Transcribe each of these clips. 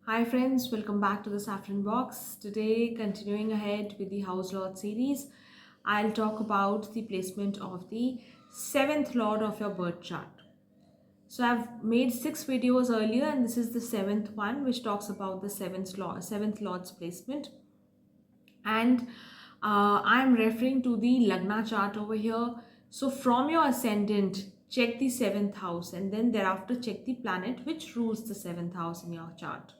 Hi friends, welcome back to the Saffron Box. Today, continuing ahead with the House Lord series, I'll talk about the placement of the seventh lord of your birth chart. So I've made 6 videos earlier and this is the seventh one which talks about the seventh lord's placement. And I'm referring to the Lagna chart over here. So from your ascendant, check the seventh house and then thereafter check the planet which rules the seventh house in your chart,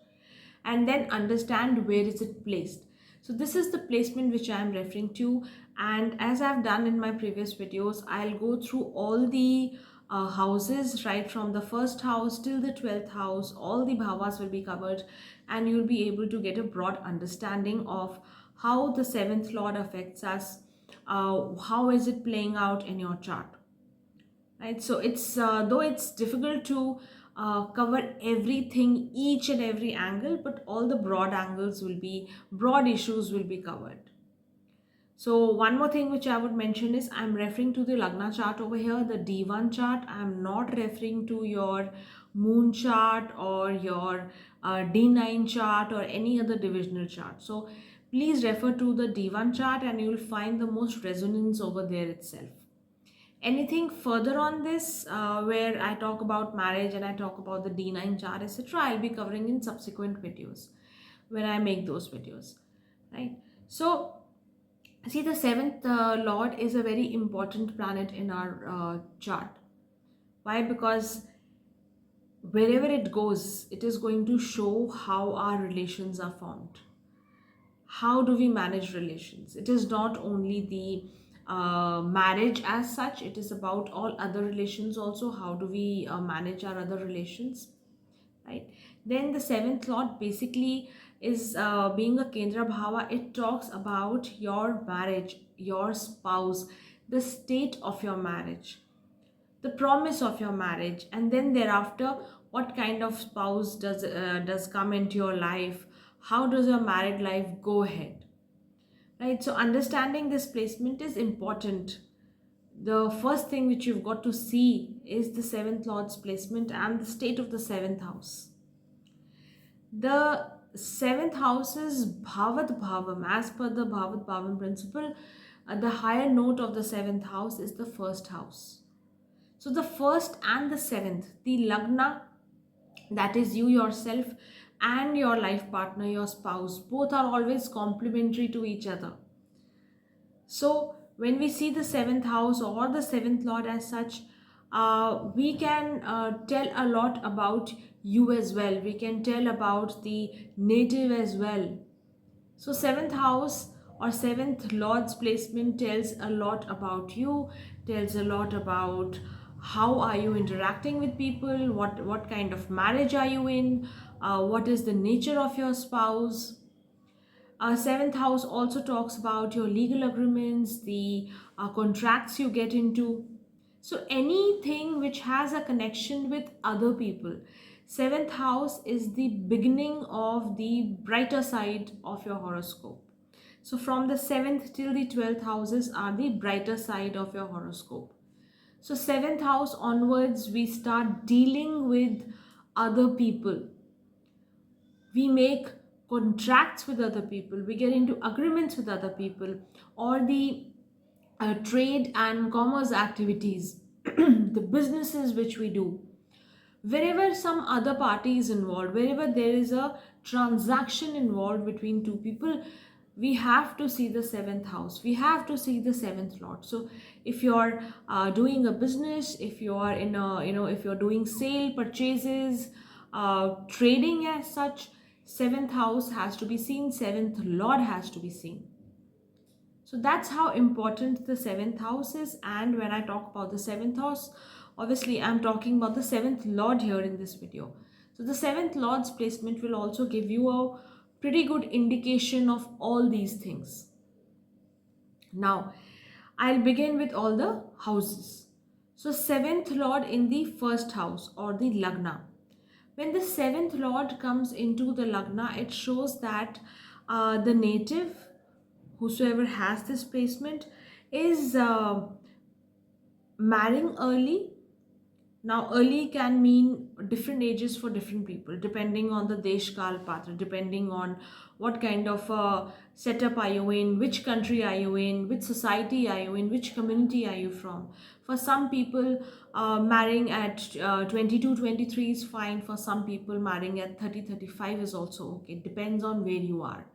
and then understand where is it placed. So this is the placement which I am referring to, and as I've done in my previous videos, I'll go through all the houses right from the first house till the 12th house. All the bhavas will be covered and you'll be able to get a broad understanding of how the seventh lord affects us, how is it playing out in your chart, right? So it's though it's difficult to cover everything, each and every angle, but all the broad issues will be covered. So one more thing which I would mention is I'm referring to the Lagna chart over here, the D1 chart. I'm not referring to your moon chart or your D9 chart or any other divisional chart. So please refer to the D1 chart and you will find the most resonance over there itself. Anything further on this, where I talk about marriage and I talk about the D9 chart, etc., I'll be covering in subsequent videos when I make those videos, right? So, see, the seventh lord is a very important planet in our chart. Why? Because wherever it goes, it is going to show how our relations are formed. How do we manage relations? It is not only the marriage as such, it is about all other relations also. How do we manage our other relations, right? Then the seventh lord basically is being a Kendra Bhava. It talks about your marriage, your spouse, the state of your marriage, the promise of your marriage, and then thereafter what kind of spouse does come into your life, how does your married life go ahead, right? So understanding this placement is important. The first thing which you've got to see is the seventh lord's placement and the state of the seventh house. The seventh house is Bhavat Bhavam. As per the Bhavat Bhavam principle, the higher note of the seventh house is the first house. So the first and the seventh, the Lagna, that is you yourself, and your life partner, your spouse, both are always complementary to each other. So when we see the seventh house or the seventh lord as such, we can tell a lot about you as well. We can tell about the native as well. So seventh house or seventh lord's placement tells a lot about you, tells a lot about how are you interacting with people, what kind of marriage are you in, what is the nature of your spouse. Seventh house also talks about your legal agreements, the contracts you get into. So anything which has a connection with other people. Seventh house is the beginning of the brighter side of your horoscope. So from the 7th till the 12th houses are the brighter side of your horoscope. So seventh house onwards, we start dealing with other people. We make contracts with other people, we get into agreements with other people, or the trade and commerce activities, the businesses which we do, wherever some other party is involved, wherever there is a transaction involved between two people, we have to see the seventh house, we have to see the seventh lord. So if you're doing a business, if you are in a, if you're doing sale purchases, trading as such, seventh house has to be seen, seventh lord has to be seen. So that's how important the seventh house is. And when I talk about the seventh house, obviously I'm talking about the seventh lord here in this video. So the seventh lord's placement will also give you a pretty good indication of all these things. Now, I'll begin with all the houses. So seventh lord in the first house or the Lagna. When the seventh lord comes into the Lagna, it shows that the native, whosoever has this placement, is marrying early. Now early can mean different ages for different people, depending on the desh kal patra, depending on what kind of setup are you in, which country are you in, which society are you in, which community are you from. For some people, marrying at 22 23 is fine. For some people, marrying at 30 35 is also okay. It depends on where you are,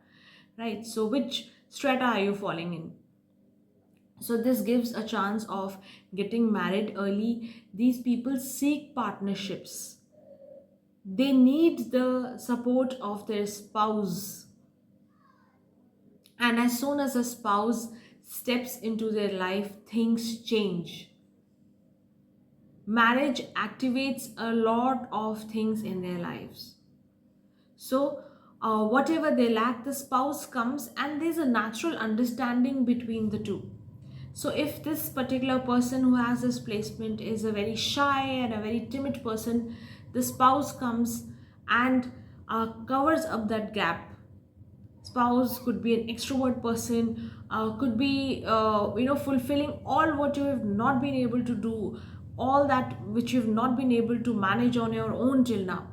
right? So which strata are you falling in? So this gives a chance of getting married early. These people seek partnerships. They need the support of their spouse. And as soon as a spouse steps into their life, things change. Marriage activates a lot of things in their lives. So, whatever they lack, the spouse comes and there's a natural understanding between the two. So, if this particular person who has this placement is a very shy and a very timid person, the spouse comes and covers up that gap. Spouse could be an extrovert person, could be fulfilling all what you have not been able to do, all that which you've not been able to manage on your own till now.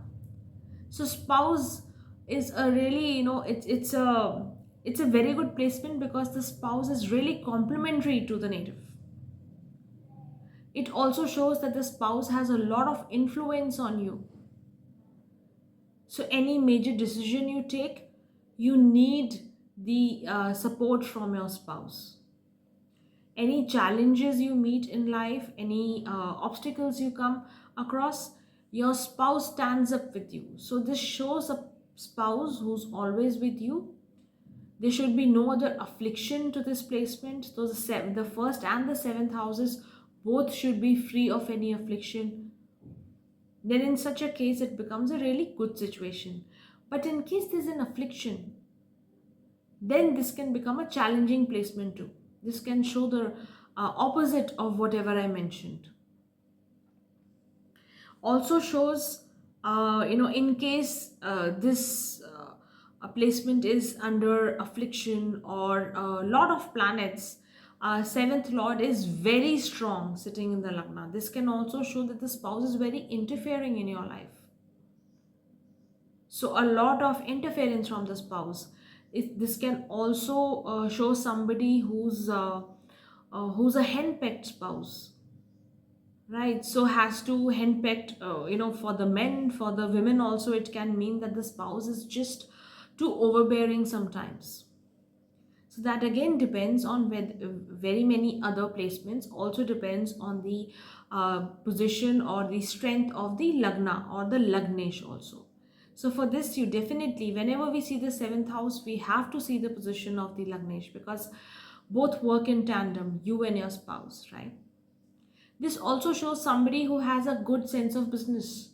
So spouse is a really, it's a very good placement because the spouse is really complementary to the native. It also shows that the spouse has a lot of influence on you. So any major decision you take, you need the support from your spouse. Any challenges you meet in life, any obstacles you come across, your spouse stands up with you. So this shows a spouse who's always with you. There should be no other affliction to this placement. So the first and the seventh houses both should be free of any affliction. Then in such a case it becomes a really good situation. But in case there's an affliction, then this can become a challenging placement too. This can show the opposite of whatever I mentioned. Also shows, in case this a placement is under affliction or a lot of planets, seventh lord is very strong sitting in the Lagna. This can also show that the spouse is very interfering in your life. So a lot of interference from the spouse. This can also show somebody who's a henpecked spouse, right? So has to henpecked, for the men, for the women also, it can mean that the spouse is just too overbearing sometimes. So that again depends on very many other placements. Also depends on the position or the strength of the lagna or the lagnesh also. So for this, you definitely, whenever we see the seventh house, we have to see the position of the lagnesh, because both work in tandem, you and your spouse, right? This also shows somebody who has a good sense of business,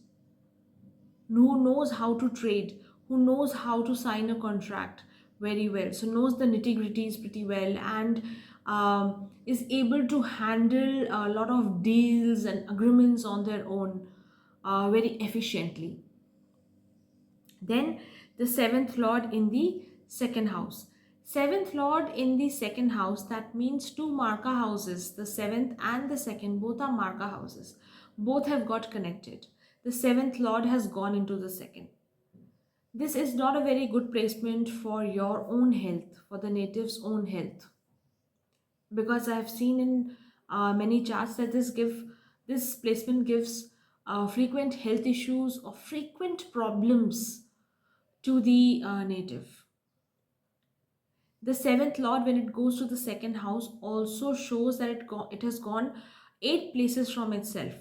who knows how to trade, who knows how to sign a contract very well, so knows the nitty gritties pretty well, and is able to handle a lot of deals and agreements on their own very efficiently. Then the seventh lord in the second house. Seventh lord in the second house, that means two marka houses, the seventh and the second, both are marka houses. Both have got connected. The seventh lord has gone into the second. This is not a very good placement for your own health, for the native's own health, because I have seen in many charts that this placement gives frequent health issues or frequent problems to the native. The seventh lord, when it goes to the second house, also shows that it has gone 8 places from itself.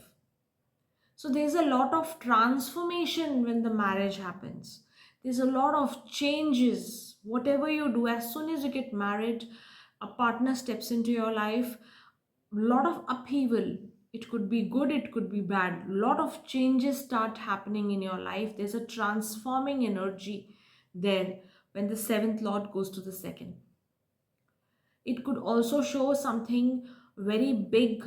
So there's a lot of transformation when the marriage happens. There's a lot of changes. Whatever you do, as soon as you get married, a partner steps into your life, a lot of upheaval. It could be good, it could be bad. A lot of changes start happening in your life. There's a transforming energy there when the seventh lord goes to the second. It could also show something very big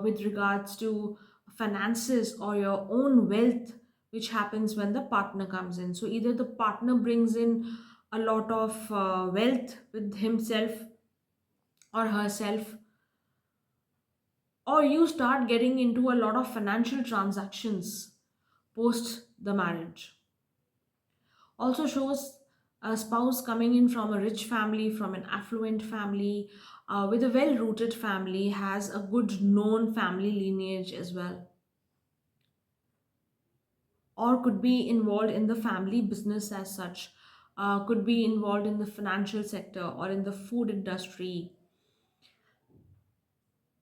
with regards to finances or your own wealth, which happens when the partner comes in. So either the partner brings in a lot of wealth with himself or herself, or you start getting into a lot of financial transactions post the marriage. Also shows a spouse coming in from a rich family, from an affluent family, with a well rooted family, has a good known family lineage as well, or could be involved in the family business as such, could be involved in the financial sector or in the food industry,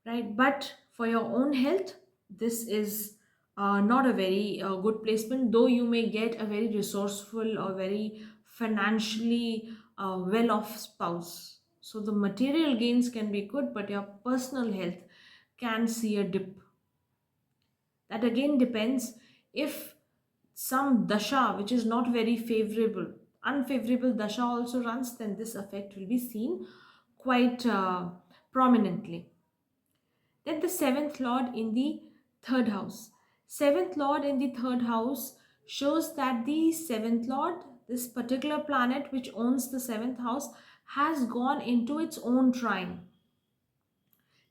right? But for your own health, this is not a very good placement, though you may get a very resourceful or very financially well off spouse. So the material gains can be good, but your personal health can see a dip. That again depends if some dasha which is not very favorable, unfavorable dasha also runs, then this effect will be seen quite prominently. Then the seventh lord in the third house. Seventh lord in the third house shows that the seventh lord, this particular planet which owns the seventh house, has gone into its own trine.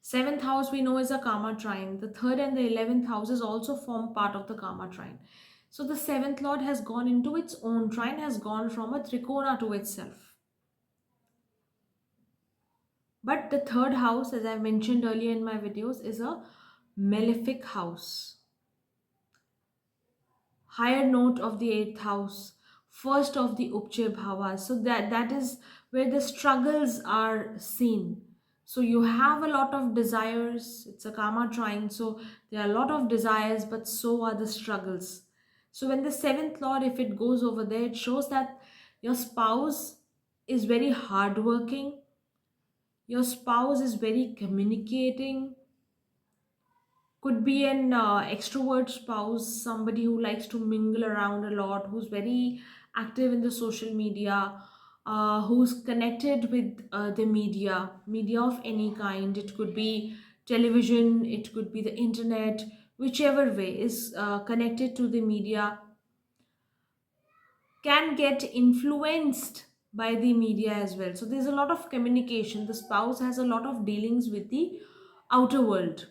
Seventh house we know is a karma trine. The third and the 11th houses also form part of the karma trine. So the seventh lord has gone into its own trine, has gone from a trikona to itself. But the third house, as I mentioned earlier in my videos, is a malefic house. Higher note of the eighth house, first of the Upche bhavas. So that is where the struggles are seen. So you have a lot of desires. It's a karma trine. So there are a lot of desires, but so are the struggles. So when the seventh lord, if it goes over there, it shows that your spouse is very hardworking. Your spouse is very communicating, could be an extrovert spouse, somebody who likes to mingle around a lot, who's very active in the social media, who's connected with the media of any kind. It could be television, it could be the internet, whichever way is connected to the media, can get influenced by the media as well. So there's a lot of communication. The spouse has a lot of dealings with the outer world.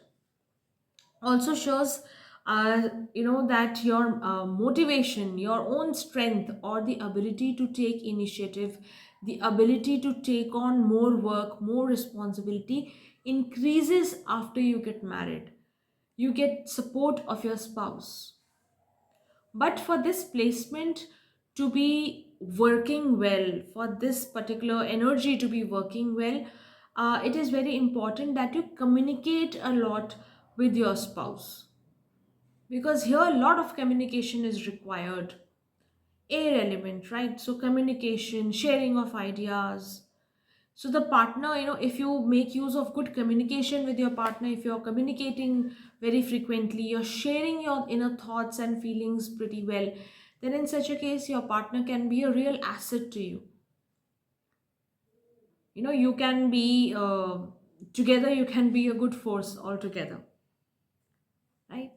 Also shows that your motivation, your own strength, or the ability to take initiative, the ability to take on more work, more responsibility, increases after you get married. You get support of your spouse. But for this placement to be working well, for this particular energy to be working well, it is very important that you communicate a lot with your spouse, because here a lot of communication is required. Air element, right? So communication, sharing of ideas. So the partner, if you make use of good communication with your partner, if you're communicating very frequently, you're sharing your inner thoughts and feelings pretty well, then in such a case your partner can be a real asset to you. You can be together, you can be a good force altogether, right?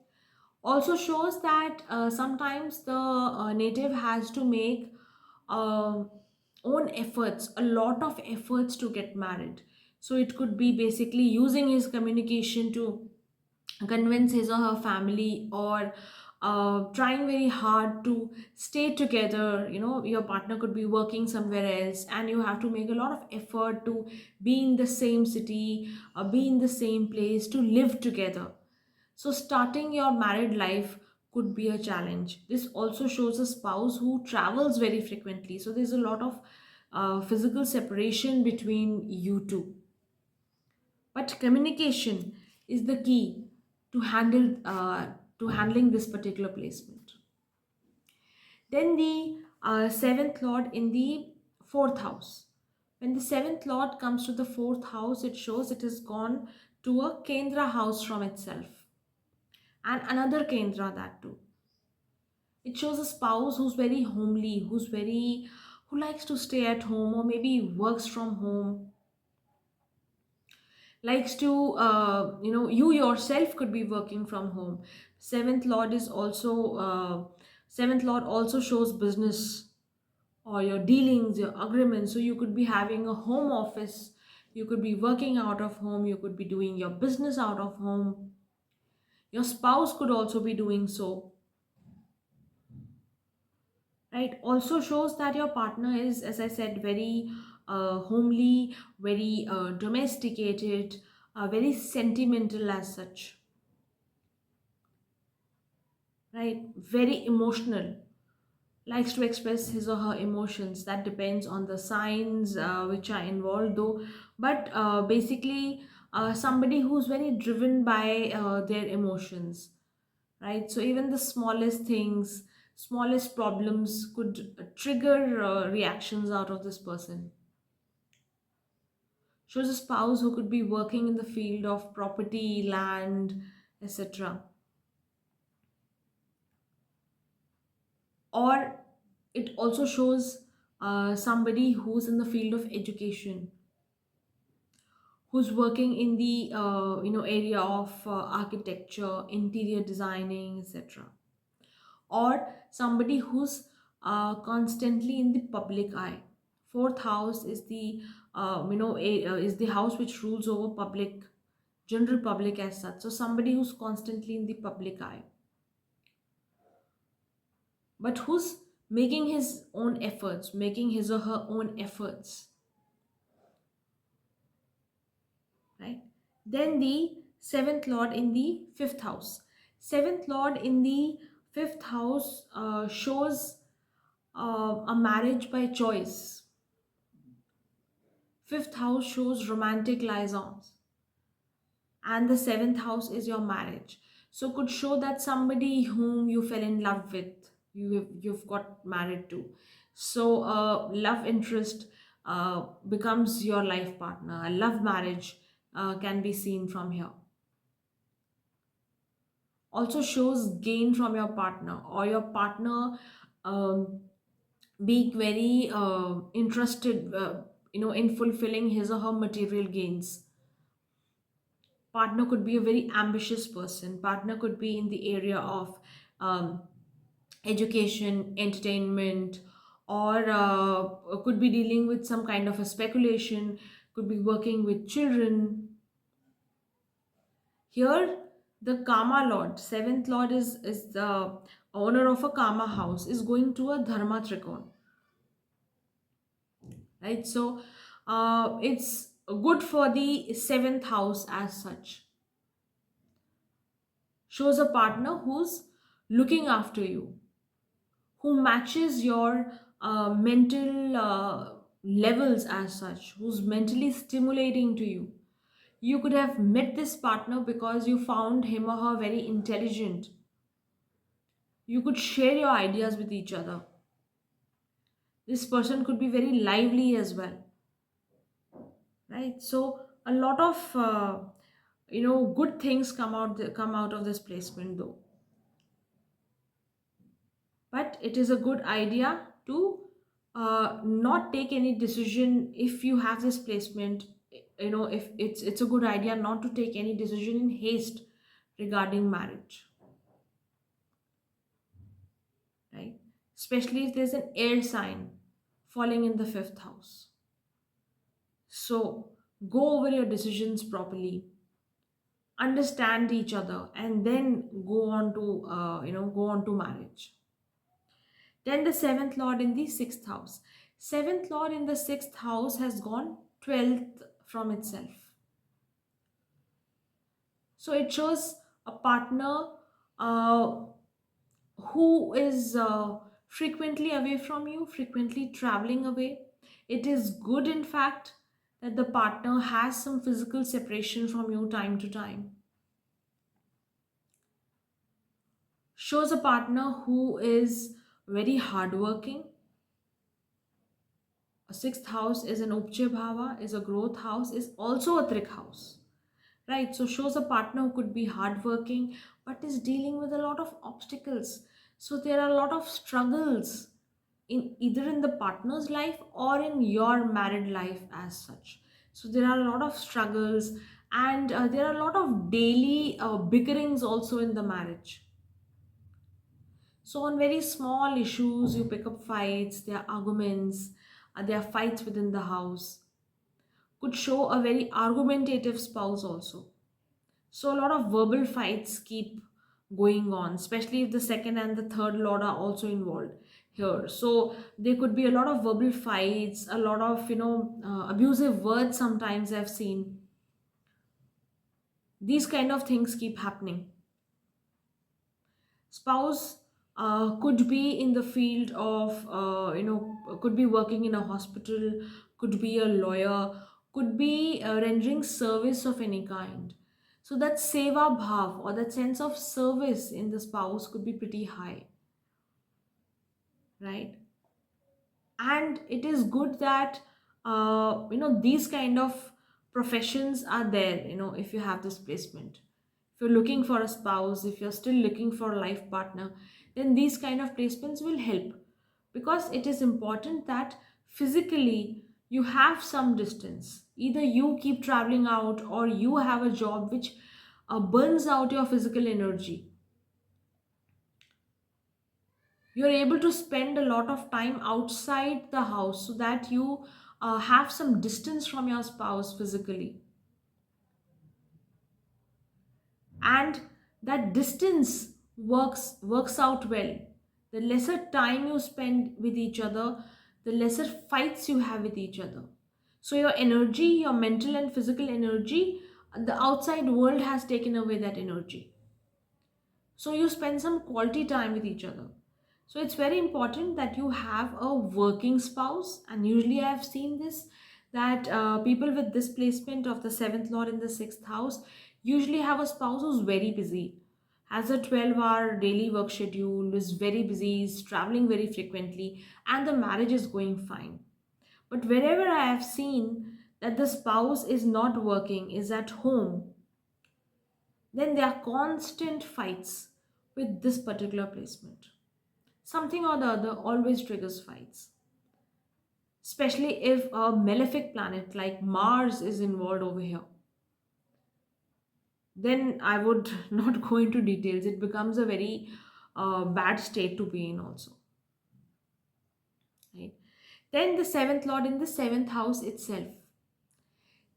Also shows that sometimes the native has to make uh, own efforts, a lot of efforts to get married. So it could be basically using his communication to convince his or her family, or trying very hard to stay together. Your partner could be working somewhere else and you have to make a lot of effort to be in the same city, be in the same place, to live together. So starting your married life could be a challenge. This also shows a spouse who travels very frequently. So there's a lot of physical separation between you two. But communication is the key to handling this particular placement. Then the seventh lord in the fourth house. When the seventh lord comes to the fourth house, it shows it has gone to a Kendra house from itself, and another Kendra, that too. It shows a spouse who's very homely, who likes to stay at home, or maybe works from home, likes to you yourself could be working from home. Seventh lord also shows business, or your dealings, your agreements. So you could be having a home office, you could be working out of home, you could be doing your business out of home. Your spouse could also be doing so. right? Also shows that your partner is, as I said, very homely, very domesticated, very sentimental as such, right? Very emotional, likes to express his or her emotions. That depends on the signs which are involved though, but basically somebody who's very driven by their emotions, right? So even the smallest things, smallest problems could trigger reactions out of this person. Shows a spouse who could be working in the field of property, land, etc. Or it also shows somebody who's in the field of education, who's working in the area of architecture, interior designing, etc. Or somebody who's constantly in the public eye. Fourth house is the is the house which rules over public, general public as such. So somebody who's constantly in the public eye, but who's making his own efforts, making his or her own efforts, right? Then the seventh lord in the fifth house. Seventh lord in the fifth house shows a marriage by choice. Fifth house shows romantic liaisons, and the seventh house is your marriage. So could show that somebody whom you fell in love with, you've got married to. So love interest becomes your life partner. A love marriage can be seen from here. Also shows gain from your partner, or your partner um, being very interested in fulfilling his or her material gains. Partner could be a very ambitious person. Partner could be in the area of um, education, entertainment, or could be dealing with some kind of a speculation, could be working with children. Here, the Kama Lord, seventh Lord is the owner of a Kama house, is going to a Dharma Trikon, right? So, it's good for the seventh house as such. Shows a partner who's looking after you, who matches your mental levels as such, who's mentally stimulating to you. You could have met this partner because you found him or her very intelligent. You could share your ideas with each other. This person could be very lively as well, right? So a lot of good things come out of this placement though. But it is a good idea to not take any decision if you have this placement. If it's a good idea not to take any decision in haste regarding marriage, right? Especially if there's an air sign falling in the fifth house. So go over your decisions properly, understand each other, and then go on to marriage. Then the seventh lord in the sixth house. Seventh lord in the sixth house has gone 12th from itself. So it shows a partner uh, who is frequently away from you, frequently traveling away. It is good, in fact, that the partner has some physical separation from you time to time. Shows a partner who is very hardworking. A sixth house is an Upche Bhava, is a growth house, is also a Trik house. Right? So shows a partner who could be hardworking but is dealing with a lot of obstacles. So there are a lot of struggles in either in the partner's life or in your married life as such. So there are a lot of struggles, and there are a lot of daily bickerings also in the marriage. So on very small issues, you pick up fights, there are arguments, there are fights within the house. Could show a very argumentative spouse also. So a lot of verbal fights keep going on, especially if the second and the third lord are also involved. here. So there could be a lot of verbal fights, a lot of abusive words. Sometimes I've seen these kind of things keep happening. Spouse could be in the field of could be working in a hospital, could be a lawyer, could be rendering service of any kind. So that seva bhav, or that sense of service in the spouse, could be pretty high, right? And it is good that these kind of professions are there. If you have this placement, if you're looking for a spouse, if you're still looking for a life partner, then these kind of placements will help, because it is important that physically you have some distance. Either you keep traveling out, or you have a job which burns out your physical energy. You're able to spend a lot of time outside the house, so that you have some distance from your spouse physically, and that distance works out well. The lesser time you spend with each other, the lesser fights you have with each other. So your energy, your mental and physical energy, the outside world has taken away that energy, so you spend some quality time with each other. So it's very important that you have a working spouse. And usually I've seen this, that people with displacement of the seventh lord in the sixth house usually have a spouse who's very busy, has a 12-hour daily work schedule, is very busy, is traveling very frequently, and the marriage is going fine. But wherever I have seen that the spouse is not working, is at home, then there are constant fights with this particular placement. Something or the other always triggers fights, especially if a malefic planet like Mars is involved over here. Then I would not go into details. It becomes a very bad state to be in, also. Right? Then the seventh lord in the seventh house itself.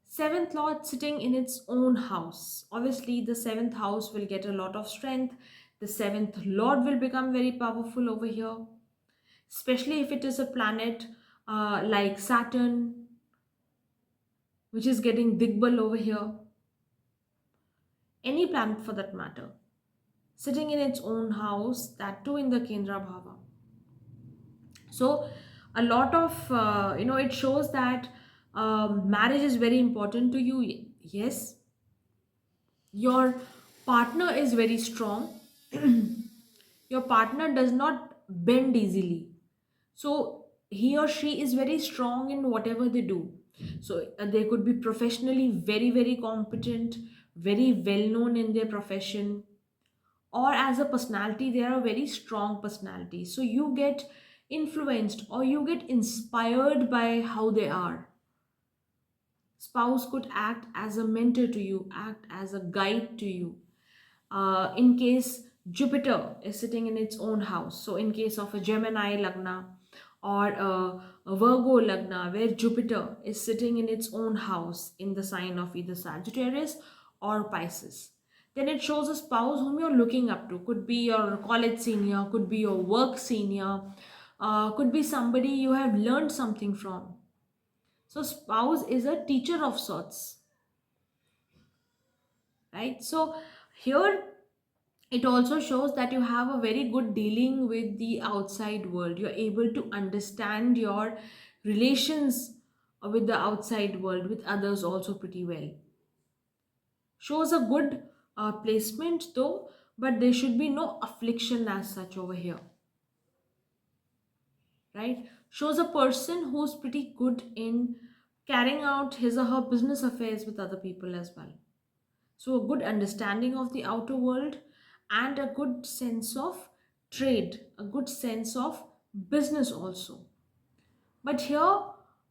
Seventh lord sitting in its own house. Obviously, the seventh house will get a lot of strength. The seventh lord will become very powerful over here, especially if it is a planet like Saturn, which is getting Digbal over here. Any planet for that matter, sitting in its own house, that too in the Kendra Bhava. So, a lot of, it shows that marriage is very important to you. Yes, your partner is very strong. Your partner does not bend easily. So he or she is very strong in whatever they do. So they could be professionally very, very competent, very well known in their profession, or as a personality, they are a very strong personality. So you get influenced, or you get inspired by how they are. Spouse could act as a mentor to you, act as a guide to you. In case Jupiter is sitting in its own house, so in case of a Gemini Lagna, or a Virgo Lagna, where Jupiter is sitting in its own house in the sign of either Sagittarius or Pisces, then it shows a spouse whom you're looking up to. Could be your college senior, could be your work senior, could be somebody you have learned something from. So spouse is a teacher of sorts, right? So here it also shows that you have a very good dealing with the outside world. You're able to understand your relations with the outside world, with others also pretty well. Shows a good placement though, but there should be no affliction as such over here, right? Shows a person who's pretty good in carrying out his or her business affairs with other people as well. So, a good understanding of the outer world, and a good sense of trade, a good sense of business also. But here,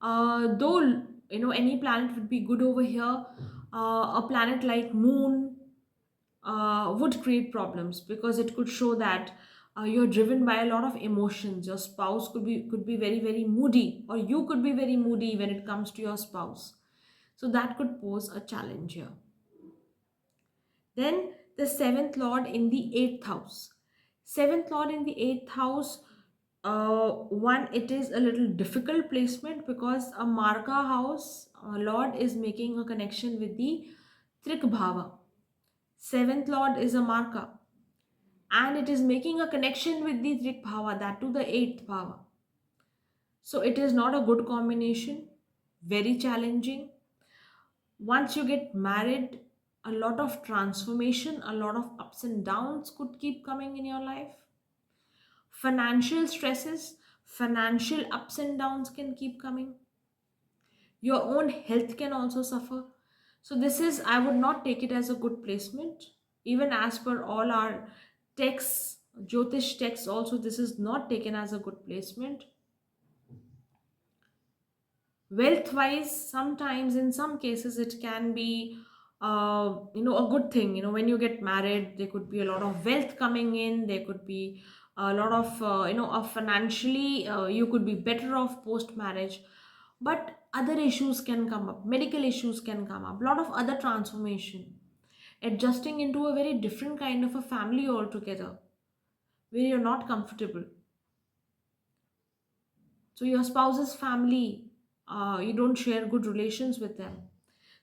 though any planet would be good over here, a planet like Moon would create problems, because it could show that you're driven by a lot of emotions. Your spouse could be very, very moody, or you could be very moody when it comes to your spouse. So that could pose a challenge here. Then the seventh lord in the eighth house. Seventh lord in the eighth house One, it is a little difficult placement because a marka house lord is making a connection with the trik bhava. Seventh lord is a marka, and it is making a connection with the trik bhava, that to the eighth bhava. So it is not a good combination, very challenging. Once you get married, a lot of transformation, a lot of ups and downs could keep coming in your life. Financial stresses, financial ups and downs can keep coming. Your own health can also suffer. So this is, I would not take it as a good placement. Even as per all our texts, Jyotish texts also, this is not taken as a good placement. Wealth wise, sometimes in some cases it can be a good thing. When you get married, there could be a lot of wealth coming in, there could be a lot of financially you could be better off post marriage. But other issues can come up, medical issues can come up, a lot of other transformation, adjusting into a very different kind of a family altogether, where you're not comfortable. So your spouse's family, you don't share good relations with them.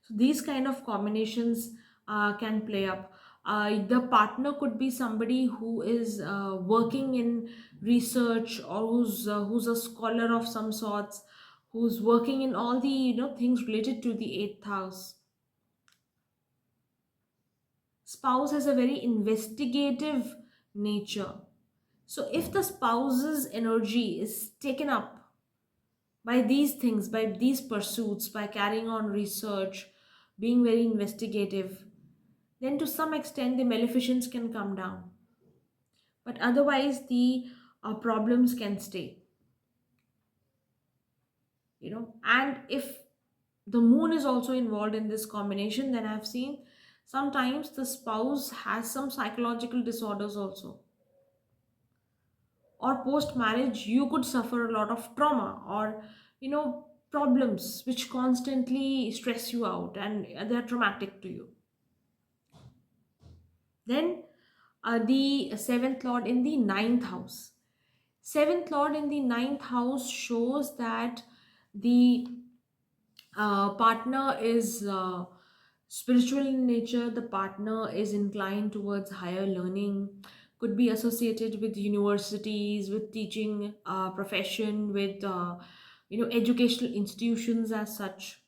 So these kind of combinations can play up. The partner could be somebody who is working in research, or who's a scholar of some sorts, who's working in all the things related to the eighth house. Spouse has a very investigative nature. So if the spouse's energy is taken up by these things, by these pursuits, by carrying on research, being very investigative, then to some extent the maleficence can come down. But otherwise, the problems can stay. And if the moon is also involved in this combination, then I've seen sometimes the spouse has some psychological disorders also. Or post marriage, you could suffer a lot of trauma, or problems which constantly stress you out and they're traumatic to you. Then the seventh lord in the ninth house. Seventh lord in the ninth house shows that the partner is spiritual in nature, the partner is inclined towards higher learning, could be associated with universities, with teaching profession, with educational institutions as such,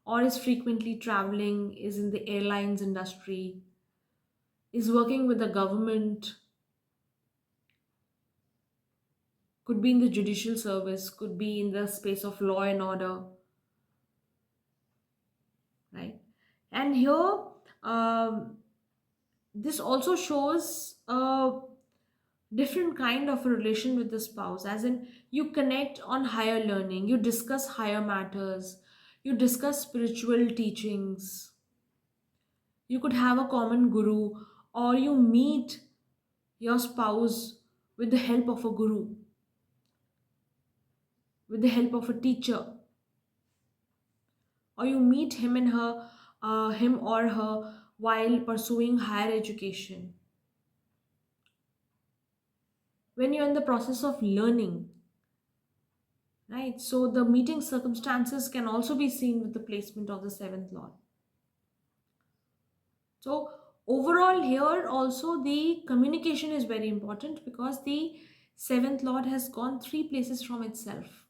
or is frequently traveling, is in the airlines industry, is working with the government, could be in the judicial service, could be in the space of law and order, right? And here, um, this also shows a different kind of a relation with the spouse, as in you connect on higher learning, you discuss higher matters, you discuss spiritual teachings, you could have a common guru, or you meet your spouse with the help of a guru, with the help of a teacher, or you meet him or her while pursuing higher education, when you're in the process of learning, right? So the meeting circumstances can also be seen with the placement of the seventh lord. So overall, here also the communication is very important, because the seventh lord has gone three places from itself.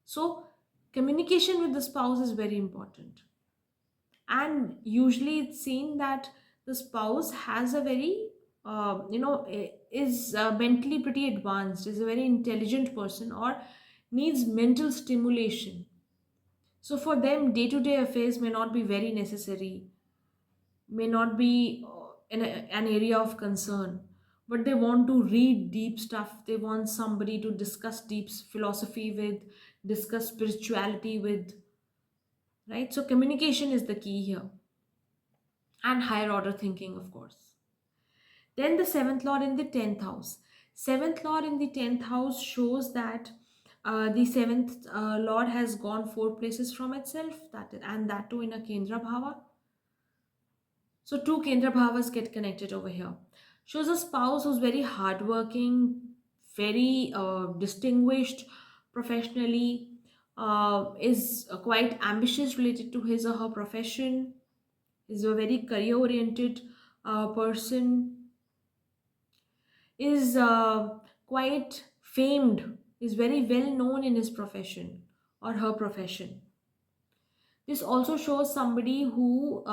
So communication with the spouse is very important. And usually it's seen that the spouse has a very is mentally pretty advanced, is a very intelligent person, or needs mental stimulation. So for them, day to day affairs may not be very necessary, may not be an area of concern, but they want to read deep stuff, they want somebody to discuss deep philosophy with, discuss spirituality with, right? So communication is the key here, and higher order thinking, of course. Then the seventh lord in the 10th house. Seventh lord in the 10th house shows that the seventh lord has gone four places from itself, and that too in a Kendra Bhava. So two Kendra Bhavas get connected over here. Shows a spouse who's very hardworking, very distinguished professionally, is quite ambitious related to his or her profession, is a very career oriented person, is quite famed, is very well known in his profession or her profession. This also shows somebody who,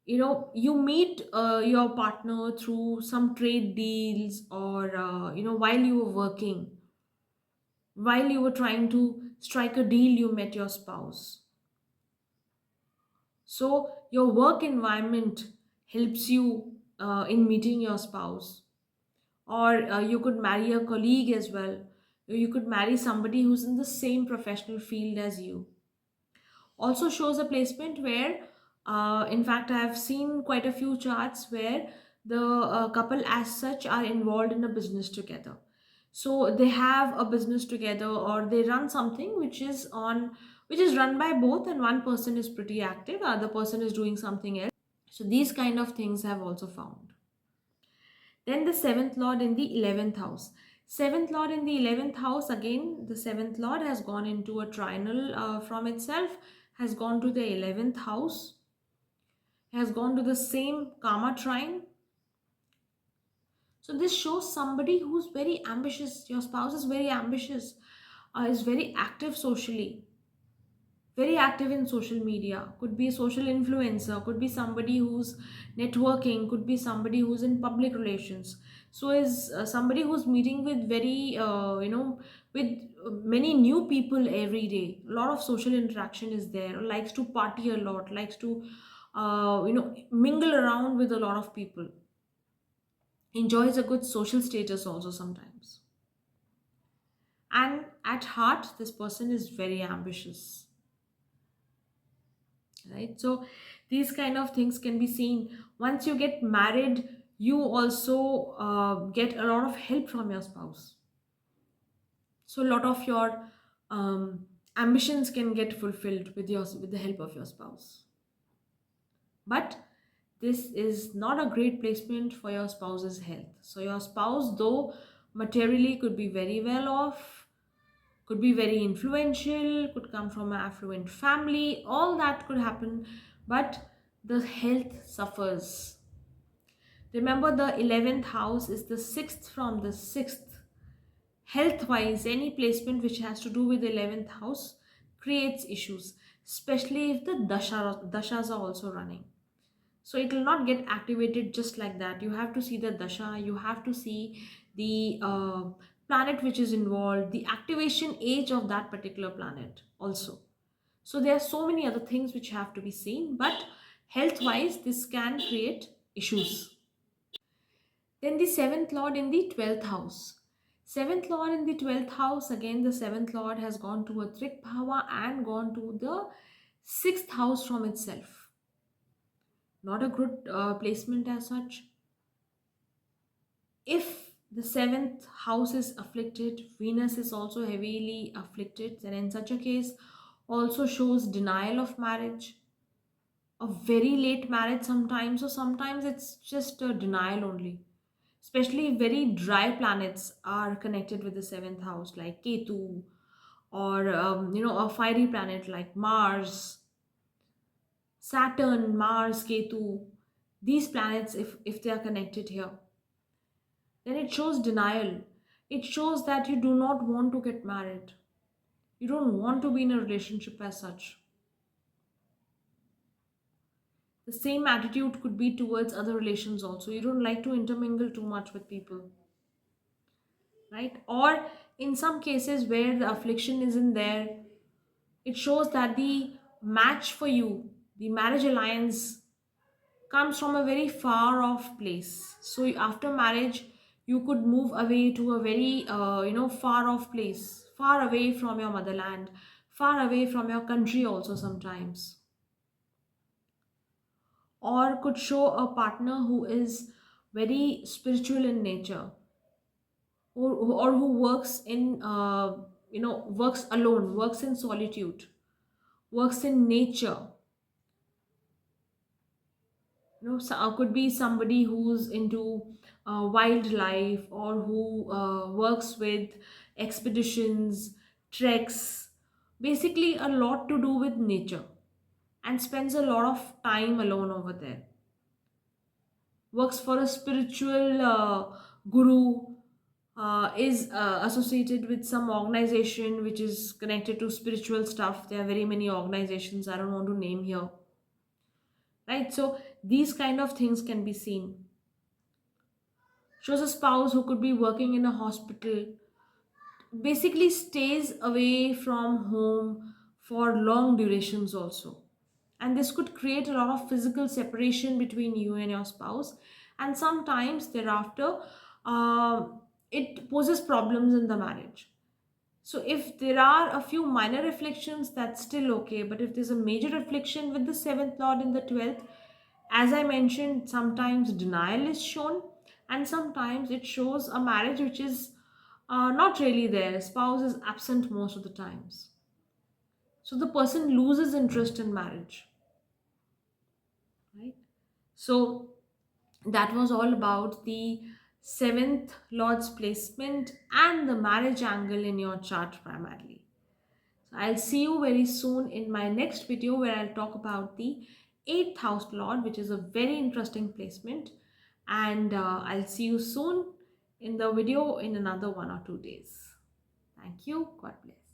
you meet your partner through some trade deals, or while you were working, while you were trying to strike a deal, you met your spouse. So your work environment helps you in meeting your spouse. Or you could marry a colleague as well. You could marry somebody who's in the same professional field as you. Also shows a placement where, in fact, I have seen quite a few charts where the couple as such are involved in a business together. So they have a business together, or they run something which is run by both, and one person is pretty active, other person is doing something else. So these kind of things have also found. Then the seventh lord in the 11th house. Seventh lord in the 11th house, again, the seventh lord has gone into a trinal from itself, has gone to the 11th house, has gone to the same karma trine. So this shows somebody who's very ambitious. Your spouse is very ambitious, is very active socially, very active in social media, could be a social influencer, could be somebody who's networking, could be somebody who's in public relations. So is somebody who's meeting with very with many new people every day. A lot of social interaction is there, likes to party a lot, likes to mingle around with a lot of people, enjoys a good social status also sometimes. And at heart, this person is very ambitious, right? So these kind of things can be seen. Once you get married, you also get a lot of help from your spouse. So a lot of your ambitions can get fulfilled with the help of your spouse. But this is not a great placement for your spouse's health. So your spouse, though materially could be very well off, could be very influential, could come from an affluent family, all that could happen, but the health suffers. Remember, the 11th house is the sixth from the sixth. Health wise, any placement which has to do with the 11th house creates issues, especially if the dashas are also running. So it will not get activated just like that. You have to see the dasha, you have to see the planet which is involved, the activation age of that particular planet also. So there are so many other things which have to be seen, but health wise this can create issues. Then the seventh lord in the 12th house. Seventh lord in the 12th house, again the seventh lord has gone to a trik bhava and gone to the sixth house from itself. Not a good placement as such. If the seventh house is afflicted, Venus is also heavily afflicted, then in such a case also shows denial of marriage, a very late marriage sometimes, or sometimes it's just a denial only. Especially very dry planets are connected with the seventh house, like Ketu, or a fiery planet like Mars, Saturn, Mars, Ketu. These planets, if they are connected here, then it shows denial. It shows that you do not want to get married. You don't want to be in a relationship as such. The same attitude could be towards other relations also. You don't like to intermingle too much with people, right? Or in some cases where the affliction isn't there, it shows that the match for you, the marriage alliance, comes from a very far off place. So after marriage, you could move away to a very far off place, far away from your motherland, far away from your country also sometimes. Or could show a partner who is very spiritual in nature, or who works in works alone, works in solitude, works in nature. Could be somebody who's into wildlife, or who works with expeditions, treks, basically a lot to do with nature, and spends a lot of time alone over there, works for a spiritual guru, is associated with some organization which is connected to spiritual stuff. There are very many organizations I don't want to name here, right? So these kind of things can be seen. Shows a spouse who could be working in a hospital, basically stays away from home for long durations also. And this could create a lot of physical separation between you and your spouse, and sometimes thereafter it poses problems in the marriage. So if there are a few minor reflections, that's still okay. But if there's a major reflection with the seventh lord in the 12th, as I mentioned, sometimes denial is shown, and sometimes it shows a marriage which is not really there. Spouse is absent most of the times. So the person loses interest in marriage, right? So that was all about the seventh lord's placement and the marriage angle in your chart primarily. So I'll see you very soon in my next video, where I'll talk about the 8th house lord, which is a very interesting placement. And I'll see you soon in the video in another 1 or 2 days. Thank you. God bless.